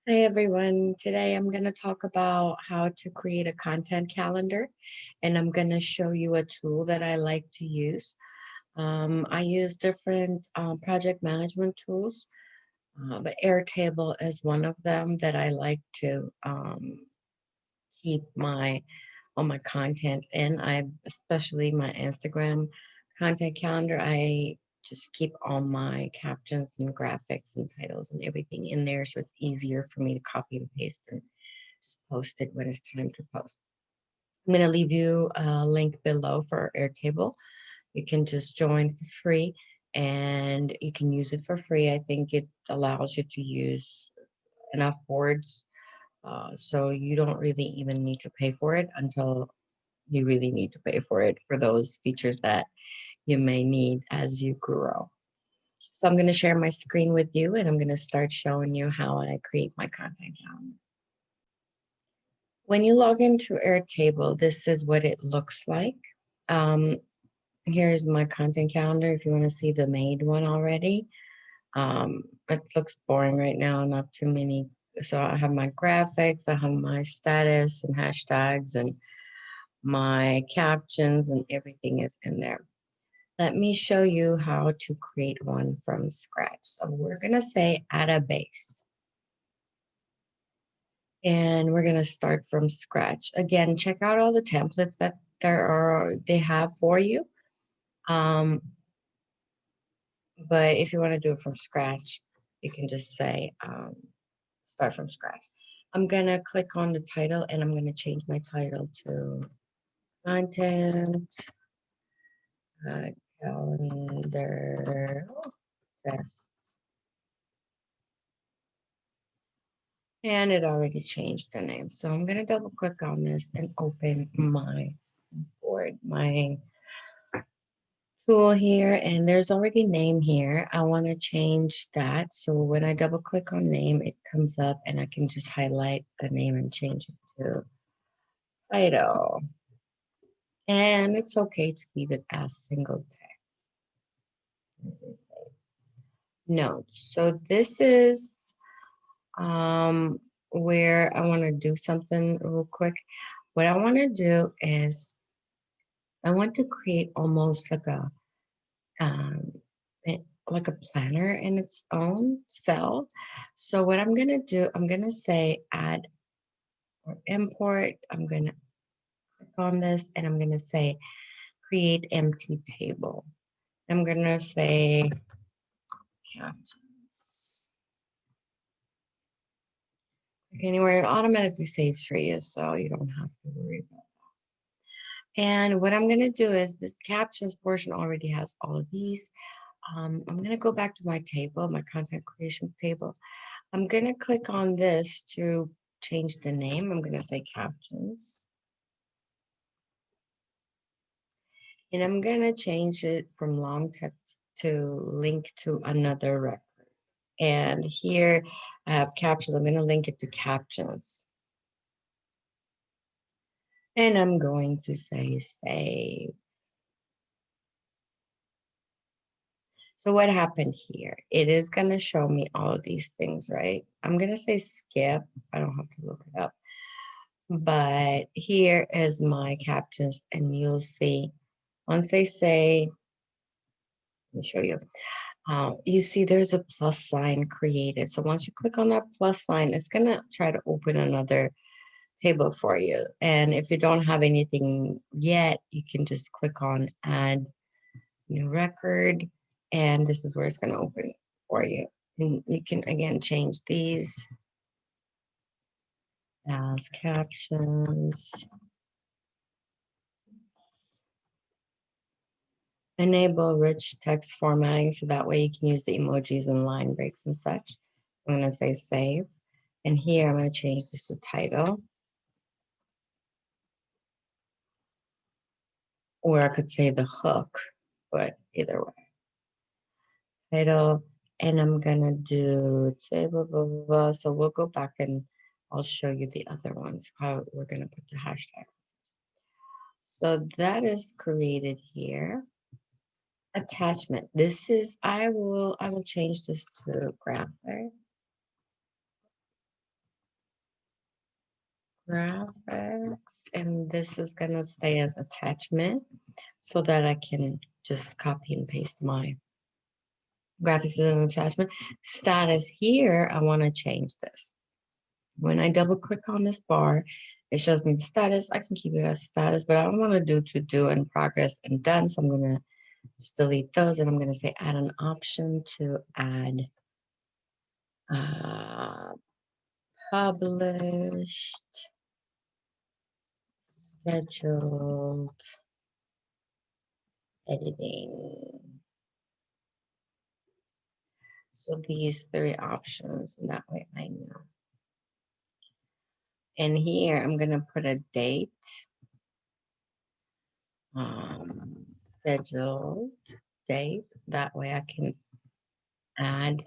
Hi everyone. Today I'm going to talk about how to create a content calendar, and I'm going to show you a tool that I like to use. I use different project management tools, but Airtable is one of them that I like to keep my all my content in. I especially my Instagram content calendar. I just keep all my captions and graphics and titles and everything in there, so it's easier for me to copy and paste and just post it when it's time to post. I'm going to leave you a link below for Airtable. You can just join for free and you can use it for free. I think it allows you to use enough boards, so you don't really even need to pay for it until you really need to pay for it for those features that you may need as you grow. So I'm going to share my screen with you and I'm going to start showing you how I create my content calendar. When you log into Airtable, this is what it looks like. Um, Here's my content calendar if you want to see the made one already. It looks boring right now, not too many. So I have my graphics, I have my status and hashtags and my captions and everything is in there. Let me show you how to create one from scratch. So we're going to say add a base. And we're going to start from scratch. Again, check out all the templates that they have for you. Um, but if you want to do it from scratch, you can just say start from scratch. I'm going to click on the title and I'm going to change my title to content uh, calendar test. And it already changed the name. So I'm going to double click on this and open my board, my tool here, and there's already name here. I want to change that. So when I double click on name, it comes up and I can just highlight the name and change it to title. And it's okay to leave it as single text. Notes. So this is where I want to do something real quick. What I want to do is I want to create almost um, like a planner in its own cell. So what I'm gonna do, I'm gonna say add or import. I'm gonna click on this and I'm gonna say create empty table. I'm gonna say captions. Anywhere it automatically saves for you, so you don't have to worry about it. And what I'm gonna do is this captions portion already has all of these. I'm gonna go back to my table, my content creation table. I'm going to click on this to change the name. I'm going to say captions. And I'm going to change it from long text to link to another record. And here I have captions. I'm going to link it to captions. And I'm going to say save. So what happened here? It is going to show me all of these things, right? I'm going to say skip. I don't have to look it up. But here is my captions, and you'll see once they say, let me show you. You see there's a plus sign created. So once you click on that plus sign, it's going to try to open another table for you. And if you don't have anything yet, you can just click on add new record. And this is where it's going to open for you. And you can, again, change these as captions. Enable rich text formatting so that way you can use the emojis and line breaks and such. I'm going to say save. And here I'm going to change this to title. Or I could say the hook, but either way. Title. And I'm going to do table, blah, blah, blah. So we'll go back and I'll show you the other ones, how we're going to put the hashtags. So that is created here. Attachment. This is, I will change this to graphic. graphics, and this is gonna stay as attachment so that I can just copy and paste my graphics as an attachment. Status here, I want to change this. When I double click on this bar, it shows me the status. I can keep it as status, but I don't want to do to do in progress and done. So I'm going to just delete those, and I'm going to say add an option to add uh, published, scheduled, editing. So these three options, and that way I know. And here I'm going to put a date, scheduled date. That way I can add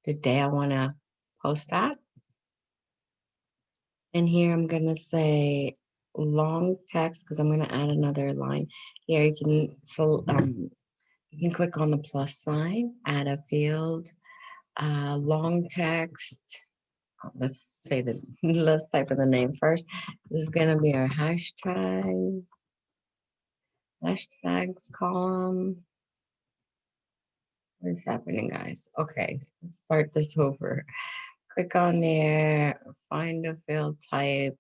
the day I want to post that. And here I'm going to say long text because I'm going to add another line. Here you can you can click on the plus sign, add a field, long text. Let's say the let's type in the name first. This is going to be our hashtags column. What is happening, guys? Okay, let's start this over. Click on there, find a field type,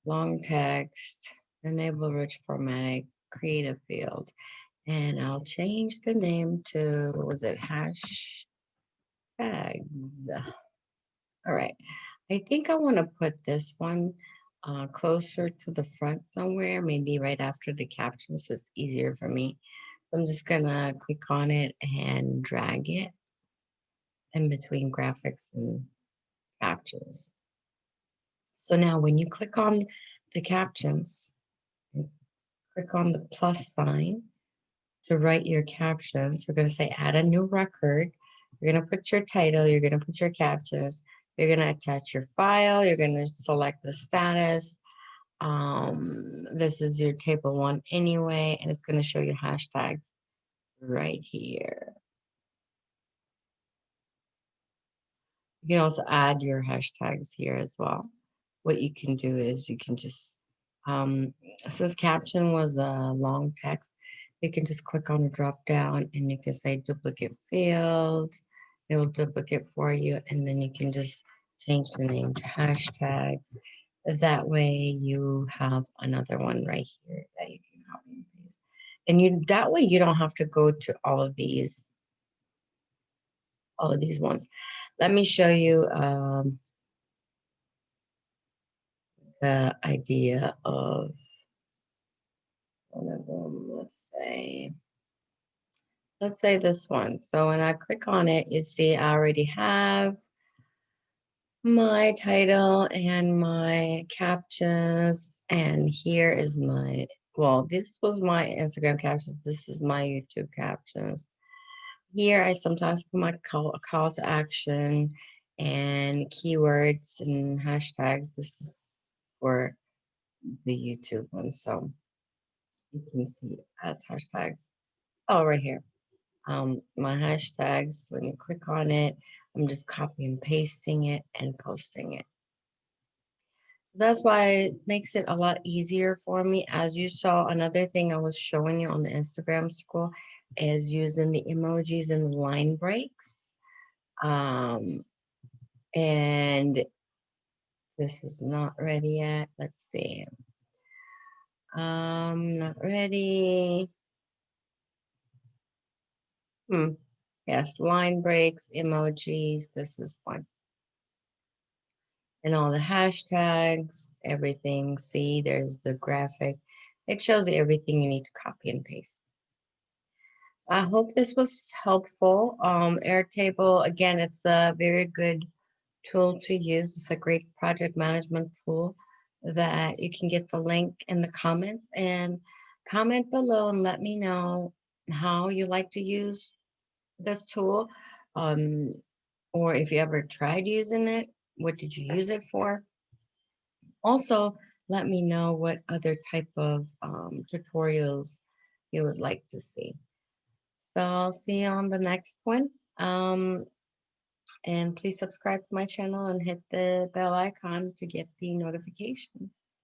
long text, enable rich formatting, create a field. And I'll change the name to, what was it, hashtags. All right, I think I want to put this one closer to the front somewhere, maybe right after the caption, so it's easier for me. I'm just gonna click on it and drag it in between graphics and captions. So now when you click on the captions, and click on the plus sign to write your captions, we're going to say add a new record. You're going to put your title, you're going to put your captions, you're going to attach your file, you're going to select the status. This is your table one anyway, and it's going to show you hashtags right here. You can also add your hashtags here as well. What you can do is you can just, since caption was a long text, you can just click on the drop down and you can say duplicate field. It will duplicate for you, and then you can just change the name to hashtags. That way you have another one right here that you can copy and paste. And you that way you don't have to go to all of these ones. Let me show you the idea of one of them. Let's say this one. So when I click on it, you see I already have my title and my captions, and here is well, this was my Instagram captions. This is my YouTube captions. Here I sometimes put my call to action and keywords and hashtags. This is for the YouTube one, so you can see as hashtags. Oh, right here. My hashtags, when you click on it, I'm just copy and pasting it and posting it. So that's why it makes it a lot easier for me. As you saw, another thing I was showing you on the Instagram scroll is using the emojis and the line breaks. And this is not ready yet. Let's see. Not ready. Yes, line breaks, emojis. This is one. And all the hashtags, everything. See, there's the graphic. It shows you everything you need to copy and paste. I hope this was helpful. Airtable, again, it's a very good tool to use. It's a great project management tool that you can get the link in the comments, and comment below and let me know how you like to use this tool, um, or if you ever tried using it, what did you use it for? Also, let me know what other type of tutorials you would like to see. So I'll see you on the next one. And please subscribe to my channel and hit the bell icon to get the notifications.